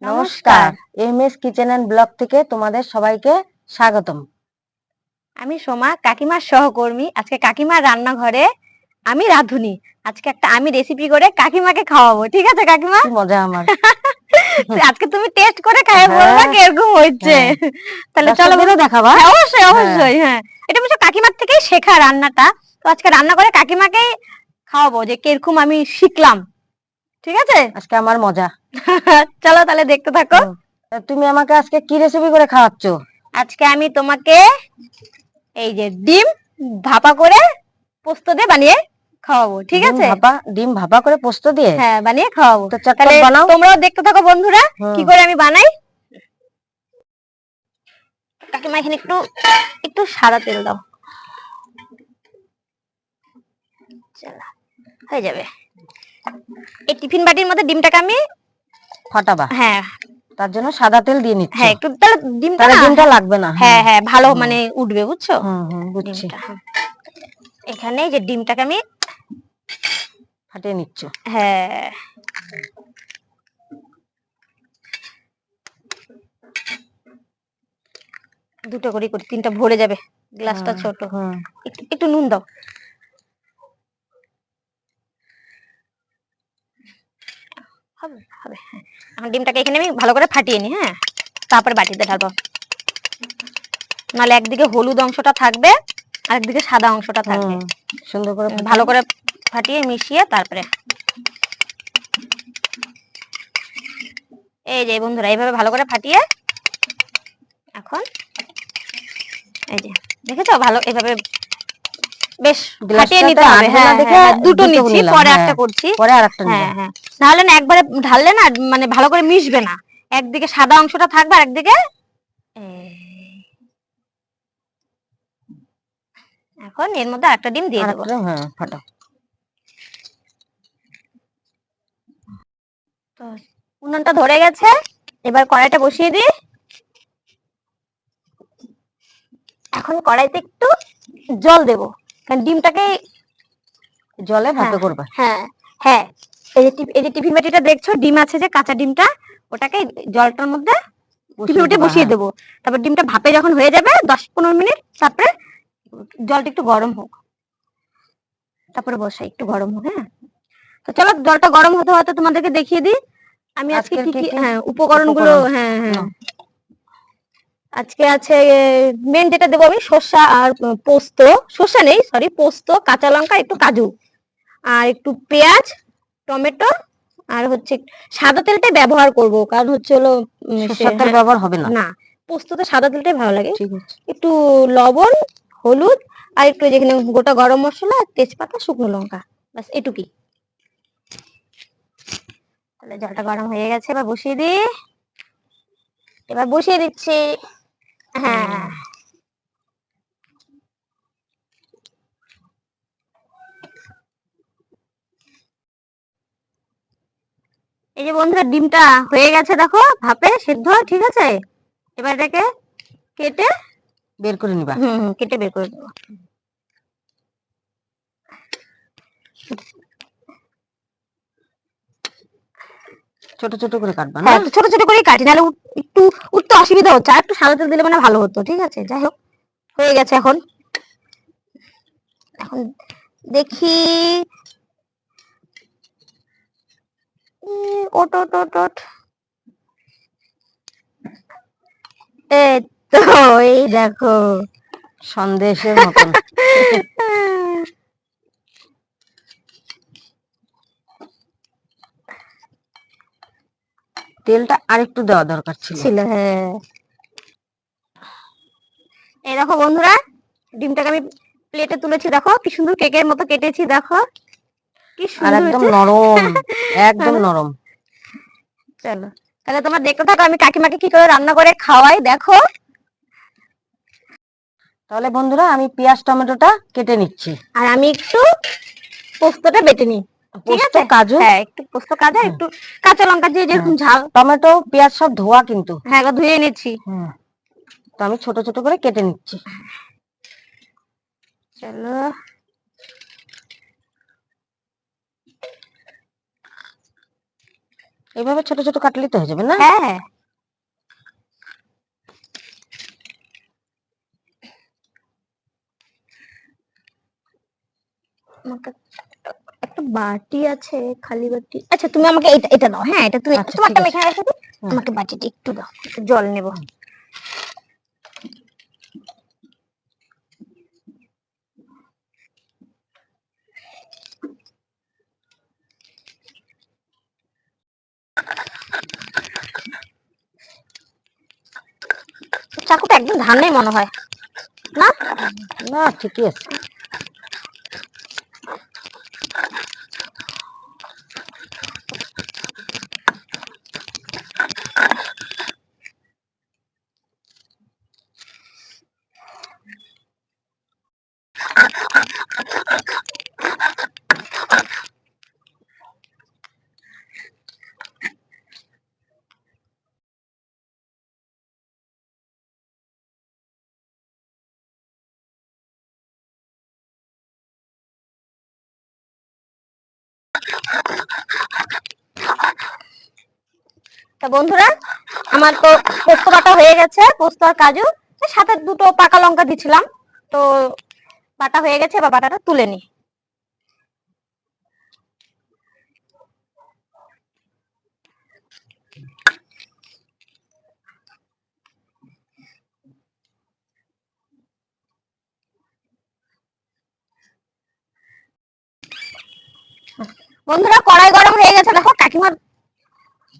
নমস্কার, MS kitchen and blog থেকে তোমাদের সবাইকে স্বাগতম। আমি সোমা, কাকিমার সহকর্মী। আজকে কাকিমার রান্নাঘরে আমি রাঁধুনি। আজকে আমি রেসিপি করে কাকিমাকে খাওয়াবো। ঠিক আছে কাকিমা? কি মজা আমার। আজকে তুমি টেস্ট করে খাইয়ে বলবা কিরকম হচ্ছে। তাহলে চলো দর্শকদেরও দেখাবা। অবশ্যই অবশ্যই, হ্যাঁ। এটা অবশ্য কাকিমার থেকেই শেখা রান্নাটা। তো আজকে রান্না করে কাকিমাকেই খাওয়াবো যে কিরকম আমি শিখলাম। ঠিক আছে? আজকে আমার মজা। চলো তাহলে দেখতে থাকো। তুমি আমাকে আজকে কি রেসিপি করে খাওয়াচ্ছ? আজকে আমি তোমাকে এই যে ডিম ভাপা করে পোস্ত দিয়ে বানিয়ে খাওয়াবো। ঠিক আছে? ডিম ভাপা করে পোস্ত দিয়ে? হ্যাঁ, বানিয়ে খাওয়াবো। তো চটপট তাহলে বানাও। তোমরাও দেখতে থাকো বন্ধুরা, কি করে আমি বানাই। কাকিমা এখানে একটু একটু সাদা তেল দাও। চলো, হয়ে যাবে। এই টিফিন বাটির মধ্যে ডিমটাকে আমি ফাটাবা? হ্যাঁ, তার জন্য সাদা তেল দিয়ে নিচ্ছ? হ্যাঁ, একটু তাহলে ডিমটা লাগবে না। হ্যাঁ হ্যাঁ, ভালো মানে উঠবে, বুঝছো? বুঝছি। এখানে যে ডিমটাকে আমি ফাটিয়ে নিচ্ছ? হ্যাঁ, দুটো করে করি, তিনটা ভরে যাবে, গ্লাসটা ছোট। একটু নুন দাও। হবে হবে, হ্যাঁ। এখন ডিমটাকে এখানে আমি ভালো করে ফাটিয়ে নিই, হ্যাঁ, তারপরে বাটিতে ঢালবো। নাহলে একদিকে হলুদ অংশটা থাকবে আর একদিকে সাদা অংশটা থাকবে। সুন্দর করে ভালো করে ফাটিয়ে মিশিয়ে তারপরে এই যে বন্ধুরা এইভাবে ভালো করে ফাটিয়ে এখন এই যে দেখেছো, ভালো এইভাবে বেশ ফাটিয়ে নিতে হবে। হ্যাঁ, দুটো নিচ্ছি, পরে একটা করছি। হ্যাঁ হ্যাঁ, নাহলে না একবারে ঢাললে না মানে ভালো করে মিশবে না। একদিকে সাদা অংশটা থাকবে আর একদিকে এখন এর মধ্যে একটা ডিম দিয়ে দেবো। হ্যাঁ, ফাটাও। তো উনুনটা ধরে গেছে, এবার কড়াইটা বসিয়ে দিই। এখন কড়াইতে একটু জল দেব, কারণ ডিমটাকে জলে ভাপে করবে। হ্যাঁ হ্যাঁ, এই যে টিফিন বাটিটা দেখছো, ডিম আছে যে কাঁচা ডিমটা, ওটাকে জলটার মধ্যে টিফিন বাটি বসিয়ে দেবো। তারপর ডিমটা ভাপে যখন হয়ে যাবে 10-15 মিনিট, তারপরে জলটা একটু গরম হোক, তারপরে বসাই একটু গরম হোক। হ্যাঁ, তো চলো জলটা গরম হতে হতে তোমাদেরকে দেখিয়ে দিই আমি আজকে কি কি উপকরণগুলো। হ্যাঁ হ্যাঁ, আজকে আছে মেন যেটা দেবো আমি সর্ষা আর পোস্ত, সর্ষা নেই সরি, পোস্ত, কাঁচা লঙ্কা, একটু কাজু, আর একটু পেঁয়াজ, টমেটো, আর হচ্ছে সাদা তেলটাই ব্যবহার করব, কারণ হচ্ছে হলো সরষের তেল ব্যবহার হবে না। না, পোস্ততে সাদা তেলটাই ভালো লাগে। ঠিক আছে, একটু লবণ, হলুদ, আর একটু যেখানে গোটা গরম মশলা, তেজপাতা, শুকনো লঙ্কা, বাস এটুকুই। তাহলে জলটা গরম হয়ে গেছে, এবার বসিয়ে দিই। এবার বসিয়ে দিচ্ছি। হ্যাঁ, এই যে বন্ধুরা ডিমটা হয়ে গেছে, দেখো ভাপে সেদ্ধ। ঠিক আছে, এবার এটাকে কেটে বের করে নিবা। কেটে বের করে দেবো। ছোট ছোট করে কাটবা না? হ্যাঁ, ছোট ছোট করে কাটি, নাহলে একটু উঠতে অসুবিধা হচ্ছে, আর একটু সাদা তেল দিলে মানে ভালো হতো। ঠিক আছে, যাই হোক হয়ে গেছে। এখন এখন দেখি, ওট ওট ওট ওট, এই তো, এই দেখো সন্দেশের মতন। তেলটা আরেকটু দেওয়া দরকার ছিল। হ্যাঁ, এই দেখো বন্ধুরা, ডিমটাকে আমি প্লেটে তুলেছি, দেখো কি সুন্দর কেকের মতো কেটেছি, দেখো কি সুন্দর, একদম নরম, একদম নরম। চলো তাহলে তোমরা দেখতে থাকো আমি কাকিমাকে কি করে রান্না করে খাওয়াই, দেখো। তাহলে বন্ধুরা আমি পেঁয়াজ টমেটোটা কেটে নিচ্ছি, আর আমি একটু পোস্তটা বেটে নিই। ঠিক আছে, কাজু, হ্যাঁ, একটু পোস্ত, কাজু, একটু কাঁচা লঙ্কা দিয়ে যেরকম ঝাল। টমেটো পেঁয়াজ সব ধোয়া কিন্তু। হ্যাঁ, এবার ধুয়ে নিচ্ছি। তো আমি ছোট ছোট করে কেটে নিচ্ছি। চলো, এইভাবে ছোট ছোট কাটলে তো হয়ে যাবে না? হ্যাঁ হ্যাঁ। আমাকে একটা বাটি আছে, খালি বাটি। আচ্ছা তুমি আমাকে এটা এটা দাও, হ্যাঁ এটা তুমি, আচ্ছা তোমারটা ঠিক আমি আছে। এখানে রেখে দিই। আমাকে বাটিটা একটু দাও, একটু জল নেব। চাকুটা একদম ধার নেই মনে হয় না? না ঠিকই আছে। তা বন্ধুরা, আমার তো পোস্ত বাটা হয়ে গেছে, পোস্ত আর কাজু, সাথে দুটো পাকা লঙ্কা দিছিলাম। তো বাটা হয়ে গেছে, এবার বাটাটা তুলে নি। বন্ধুরা কড়াই গরম হয়ে গেছে, দেখো কাকিমার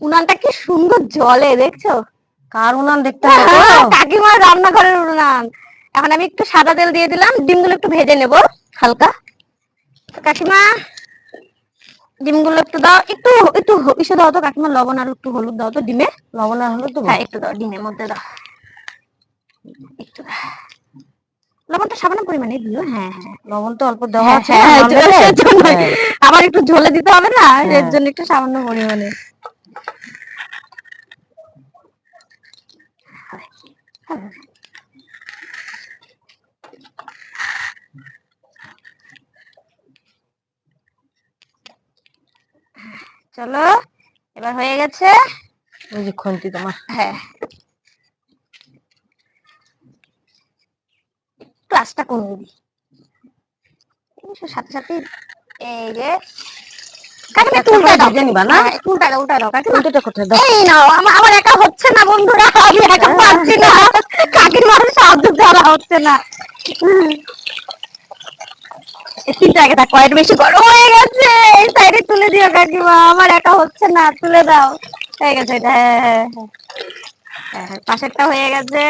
উনানটা কি সুন্দর জলে, দেখছো? কার উনান দেখতে হবে তো? কাকিমার রান্নাঘরের উনান। এখন আমি একটু সাদা তেল দিয়ে দিলাম, ডিমগুলো একটু ভেজে নেব হালকা। কাকিমা ডিমগুলো একটু দাও, একটু একটু ইসে দাও তো কাকিমা, লবণ আর একটু হলুদ দাও তো ডিমে। লবণ আর হলুদ দেবো? হ্যাঁ একটু দাও, ডিমের মধ্যে দাও একটু দাও। লবণটা সামান্য পরিমাণে দিও, হ্যাঁ হ্যাঁ। লবণ তো অল্প দেওয়া হ্যাঁ আছে হ্যাঁ, না আমলেটে? সেজন্যই। হ্যাঁ। আবার একটু ঝোলে দিতে হবে না, এর হ্যাঁ। জন্য একটু সামান্য পরিমাণে। চলো, এবার হয়ে গেছে। ওই যে খুন্তি তোমার। হ্যাঁ, ক্লাসটা কমিয়ে দিই সাথে সাথে। এই যে কাকিমা একটু উল্টা দাও, ভেজে নিবা না? হ্যাঁ একটু উল্টা দাও, উল্টা দাও কাকিমা। উল্টোটা কোথায় দাও? এই নাও, আমার একা হচ্ছে না বন্ধুরা, আমি একা পারছি না, কাকিমার সাহায্য ছাড়া হচ্ছে না। তিনটা আগে থাক, কয়েক বেশি গরম হয়ে গেছে, এই সাইডে তুলে দিও কাকিমা, আমার একা হচ্ছে না, তুলে দাও। হয়ে গেছে এটা, হ্যাঁ হ্যাঁ হ্যাঁ হ্যাঁ, পাশেরটা হয়ে গেছে।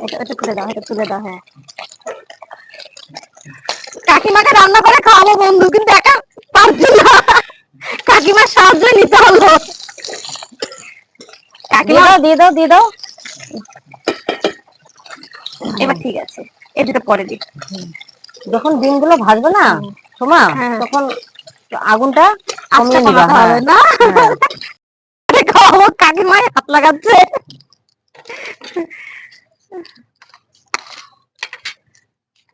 এটা তুলে দাও, এটা তুলে দাও, হ্যাঁ। কাকিমাকে রান্না করে খাওয়াবো বন্ধু, কিন্তু একা পারছি না, কাকিমার সাহায্য নিতে হলো। কাকিমা দিয়ে দাও দিয়ে দাও। এবার ঠিক আছে, এই দুটো পরে দিই। যখন ডিমগুলো ভাজবে না সোমা, হ্যাঁ। তখন আগুনটা আচ্ছা কমিয়ে নিবা। কমাতে হ্যাঁ হবে না? খাওয়াবো, কাকিমায় হাত লাগাচ্ছে।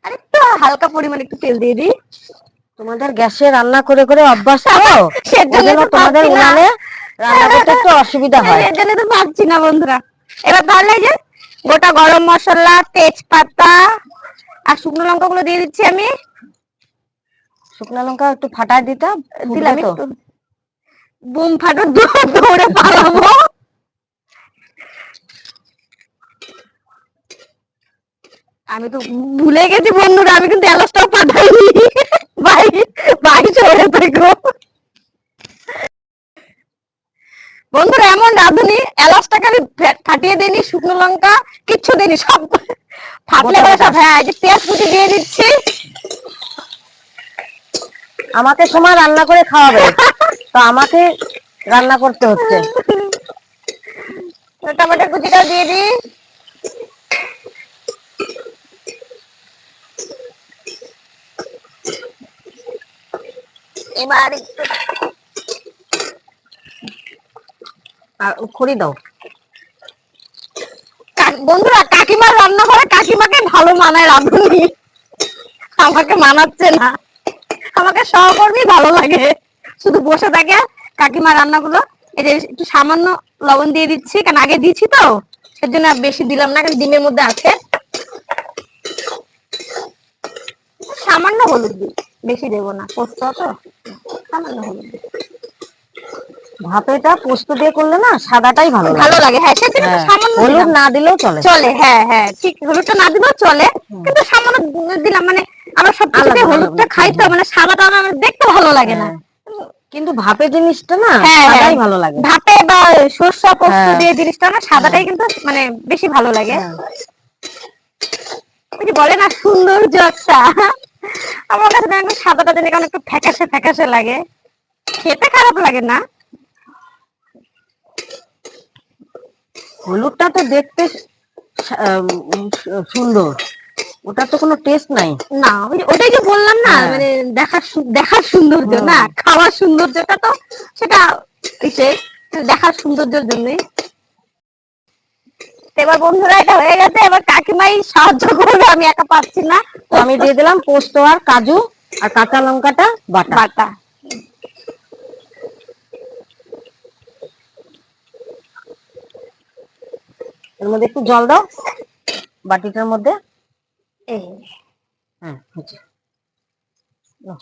আরেকটু হালকা পরিমাণে একটু তেল দিয়ে দিই। তোমাদের গ্যাসে রান্না করে করে অভ্যাস তো, ওই সেজন্য জন্য তো তোমাদের পারছি না, উনানে রান্না করতে একটু অসুবিধা হয়। এর জন্য তো পারছি না বন্ধুরা। এবার তাহলে এই যে গোটা গরম মশলা, তেজপাতা আর শুকনো লঙ্কা গুলো দিয়ে দিচ্ছি আমি। শুকনো লঙ্কা একটু ফাটায় দিতে, ফুটবে দিলাম তো। একটু, বুম ফাটো দৌড়ে পালাবো। আমি তো ভুলে গেছি বন্ধুরা, আমি কিন্তু এলাচটাও পাঠাইনি। ভাই ভাই সরে থেকো বন্ধুরা, এমন রাঁধুনি, এলাচটাকে আমি ফাটিয়ে দিইনি, শুকনো লঙ্কা কিচ্ছু দিইনি, সব ফাটলে গোটা করে গোটা। সব। হ্যাঁ, এই যে পেঁয়াজ কুচি দিয়ে দিচ্ছি। আমাকে সময় রান্না করে খাওয়াবে, তো আমাকে রান্না করতে হচ্ছে। টমেটো কুচিটাও দিয়ে দিই। এবার একটু আর খড়ি দাও। বন্ধুরা, কাকিমার রান্না করে কাকিমাকে ভালো মানায় রাঁধুনি, আমাকে মানাচ্ছে না। আমাকে সহকর্মী ভালো লাগে, শুধু বসে থাকে কাকিমা রান্নাগুলো। এই যে একটু সামান্য লবণ দিয়ে দিচ্ছি, কারণ আগে দিয়েছি তো, সেজন্য আর বেশি দিলাম না, কারণ ডিমের মধ্যে আছে। সামান্য হলুদ দিই, বেশি দেবো না, পোস্ত তো, সামান্য হলুদ দিই। ভাপেটা পোস্ত দিয়ে করলে না সাদাটাই ভালো ভালো লাগে। লাগে, হ্যাঁ, সেজন্য একটু হ্যাঁ, সামান্য হলুদ দিলাম। না দিলেও চলে। চলে, হ্যাঁ হ্যাঁ ঠিক, হলুদটা না দিলেও চলে, হুম। কিন্তু সামান্য দিলাম, মানে আমরা সবকিছুতে আলাদা হলুদটা আলাদা। খাই তো, মানে সাদাটা আমার দেখতে ভালো লাগে না। হ্যাঁ, কিন্তু ভাপে জিনিসটা না হ্যাঁ হ্যাঁ, সাদাই ভালো লাগে। ভাপে বা সরষা পোস্ত হ্যাঁ দিয়ে জিনিসটা না সাদাটাই হ্যাঁ কিন্তু মানে বেশি ভালো লাগে। হ্যাঁ। ওই যে বলে না সৌন্দর্য একটা, আমার কাছে না সাদাটা যেন কেমন একটু ফ্যাকাশে ফ্যাকাশে লাগে, খেতে খারাপ লাগে না। হলুদটা তো দেখতে সুন্দর, ওটার তো কোনো টেস্ট নাই। না ওটাই যে বললাম না, হ্যাঁ। মানে দেখার সৌন্দর্য হুম। না, খাওয়ার সৌন্দর্যটা তো সেটা কিসে, দেখার সৌন্দর্যের জন্যই। তো এবার বন্ধুরা এটা হয়ে গেছে, এবার কাকিমাই সাহায্য করবে, আমি একা পাচ্ছি না। তো আমি দিয়ে দিলাম পোস্ত আর কাজু আর কাঁচা লঙ্কাটা বাটা। বাটা। এর মধ্যে একটু জল দাও বাটিটার মধ্যে। এই হ্যাঁ হচ্ছে। নাও।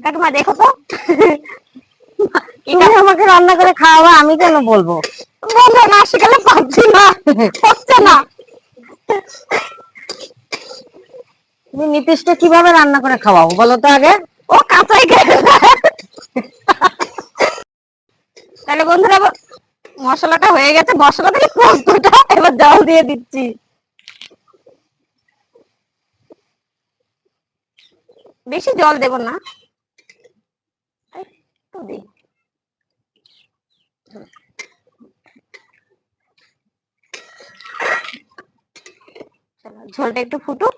কাকিমা দেখো তো, তুমি আমাকে রান্না করে খাওয়াবা, আমি কেন বলবো? বন্ধু না শিখালে পাচ্ছি না, হচ্ছে না। তুমি নীতিশকে কিভাবে রান্না করে খাওয়াও বলো তো আগে। ও কাঁচাই খেয়ে নেয়। তাহলে বন্ধুরা মশলাটা হয়ে গেছে, মশলা থেকে পোস্তটা এবার জল দিয়ে দিচ্ছি। বেশি জল দেব না, একটু দিই। চলো, ঝোলটা একটু ফুটুক,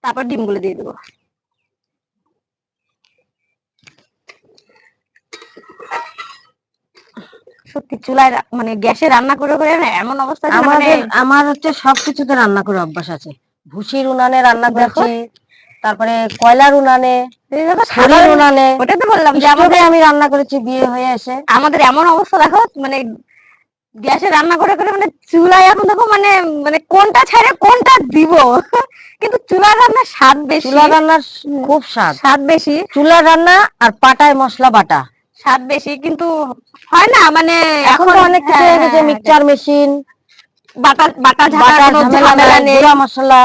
তারপর ডিমগুলো দিয়ে দেবো। সত্যি চুলায় মানে গ্যাসে রান্না করে করে না এমন অবস্থা ছিল, মানে আমার হচ্ছে সবকিছুতে রান্না করে অভ্যাস আছে। ভুসির উনানে রান্না দেখো, করেছি, তারপরে কয়লার উনানে, খড়ির সাধারণ, উনানে, ওটা তো বললাম যে স্টোভে আমাদের আমি রান্না করেছি বিয়ে হয়ে এসে। আমাদের এমন অবস্থা দেখো, মানে গ্যাসে রান্না করে করে মানে চুলায় এখন দেখো, মানে মানে কোনটা ছেড়ে কোনটা দিব। কিন্তু চুলার রান্নার স্বাদ বেশি, চুলা রান্নার খুব স্বাদ। স্বাদ বেশি, চুলা রান্না আর পাটায় মশলা বাটা স্বাদ বেশি, কিন্তু হয় না মানে এখন তো অনেক কিছু হয়ে গেছে, মিক্সচার মেশিন, বাটা বাটা বাটার ঝাঁটার কোনো ঝামেলা ঝামেলা নাই, নেই। গুঁড়া মশলা।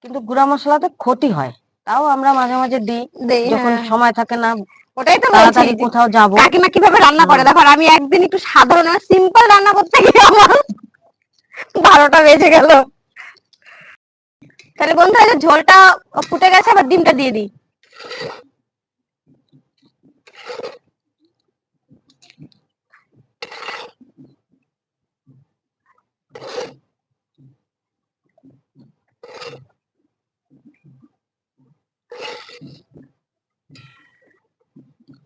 কিন্তু গুঁড়া মশলাতে ক্ষতি হয়, তাও আমরা মাঝে মাঝে দিই দেই, যখন হ্যাঁ, সময় থাকে না, ওটাই তো বলছি তাড়াতাড়ি যে কোথাও যাব। কাকিমা কিভাবে রান্না করে দেখো। আর আমি একদিন একটু সাধারণ সিম্পল রান্না করতে গিয়ে আমার 12টা বেজে গেল। তাহলে বন্ধু এই যে ঝোলটা ফুটে গেছে, এবার ডিমটা দিয়ে দিই।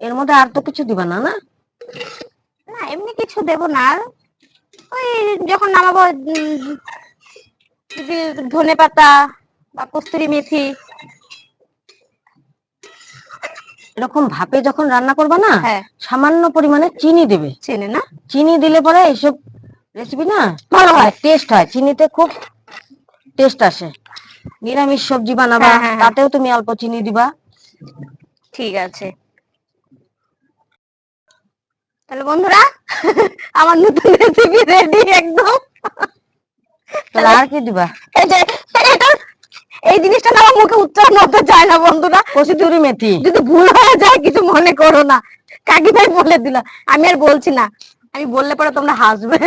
এর মধ্যে আর তো কিছু দিবা না, না? না এমনি কিছু দেব না আর, ওই যখন নামাবো যদি ধনে পাতা বা কস্তুরি মেথি। এরকম ভাপে যখন রান্না করবা না, হ্যাঁ, সামান্য পরিমাণে চিনি দেবে। চেনে না, চিনি দিলে পরে এইসব রেসিপি না ভালো হয়। টেস্ট হয়, চিনিতে খুব টেস্ট আসে। নিরামিষ সবজি বানাবা, হ্যাঁ হ্যাঁ হ্যাঁ, তাতেও তুমি অল্প চিনি দিবা। ঠিক আছে। তাহলে বন্ধুরা আমার নতুন রেসিপি রেডি একদম। তাহলে আর কি দিবা? এই যে এটা, এই জিনিসটা না আমার মুখে উচ্চারণ হতে চায় না বন্ধুরা, কস্তুরি মেথি। যদি ভুল হয়ে যায় কিছু মনে করো না, কাকিমাই বলে দিল, আমি আর বলছি না, আমি বললে পরে তোমরা হাসবে।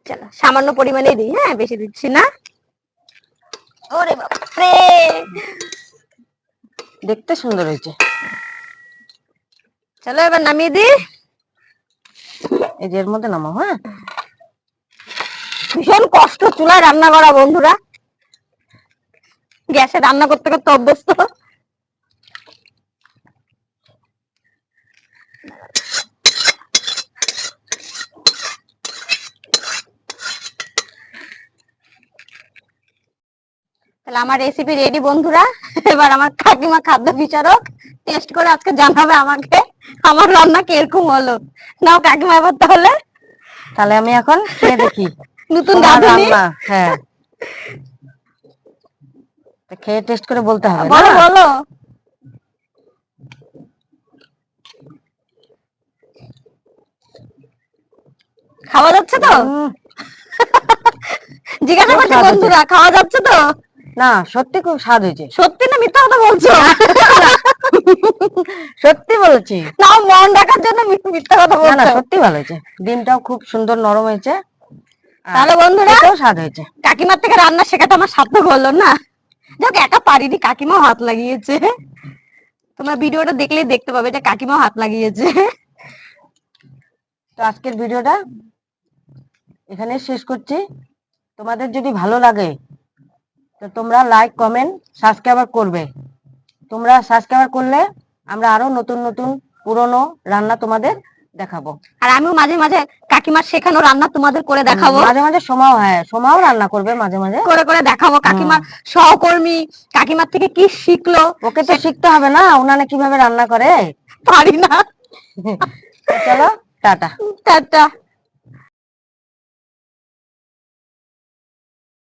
চলো সামান্য পরিমাণেই দিই, হ্যাঁ বেশি দিচ্ছি না। ওরে বাপরে, দেখতে সুন্দর হয়েছে। চলো এবার নামিয়ে দিই। এই যে এর মধ্যে নামাও। হ্যাঁ, ভীষণ কষ্ট চুলায় রান্না করা বন্ধুরা, গ্যাসে রান্না করতে করতে অভ্যস্ত। তাহলে আমার রেসিপি রেডি বন্ধুরা। এবার আমার কাকিমা খাদ্য বিচারক টেস্ট করে আজকে জানাবে আমাকে আমার রান্না কিরকম হলো। নাও কাকিমা এবার তাহলে তাহলে আমি এখন খেয়ে দেখি নতুন তোমার রাঁধুনি। রান্না। হ্যাঁ, তা খেয়ে টেস্ট করে বলতে হবে বলো না? বলো। খাওয়া যাচ্ছে তো? উম, জিজ্ঞাসা খুব করছি স্বাদ হয়েছে। বন্ধুরা খাওয়া যাচ্ছে তো? না, সত্যি খুব স্বাদ হয়েছে। সত্যি না মিথ্যা কথা বলছো? সত্যি বলেছি। না মন রাখার জন্য মিথ্যা কথা না না, বলছো। সত্যি ভালো হয়েছে। ডিমটাও খুব সুন্দর নরম হয়েছে। আর তাহলে বন্ধুরা খেতেও স্বাদ হয়েছে। কাকিমার থেকে রান্না শেখাতে আমার সার্থক হলো না? যাক একা পারিনি, কাকিমাও হাত লাগিয়েছে। তোমরা ভিডিওটা দেখলেই দেখতে পাবে যে কাকিমাও হাত লাগিয়েছে। তো আজকের ভিডিওটা এখানে শেষ করছি। তোমাদের যদি ভালো লাগে তো তোমরা লাইক, কমেন্ট, সাবস্ক্রাইব করবে। তোমরা সাবস্ক্রাইব করলে আমরা আরো নতুন নতুন পুরনো রান্না তোমাদের দেখাবো। আর আমিও মাঝে মাঝে কাকিমার শেখানো রান্না তোমাদের করে দেখাবো। মাঝে মাঝে সোমাও, হ্যাঁ সোমাও রান্না করবে মাঝে মাঝে। করে করে দেখাবো কাকিমার সহকর্মী কাকিমার থেকে কি শিখলো। ওকে তো শিখতে হবে না উনানে কিভাবে রান্না করে। পারি না। তো চলো, টাটা। টাটা।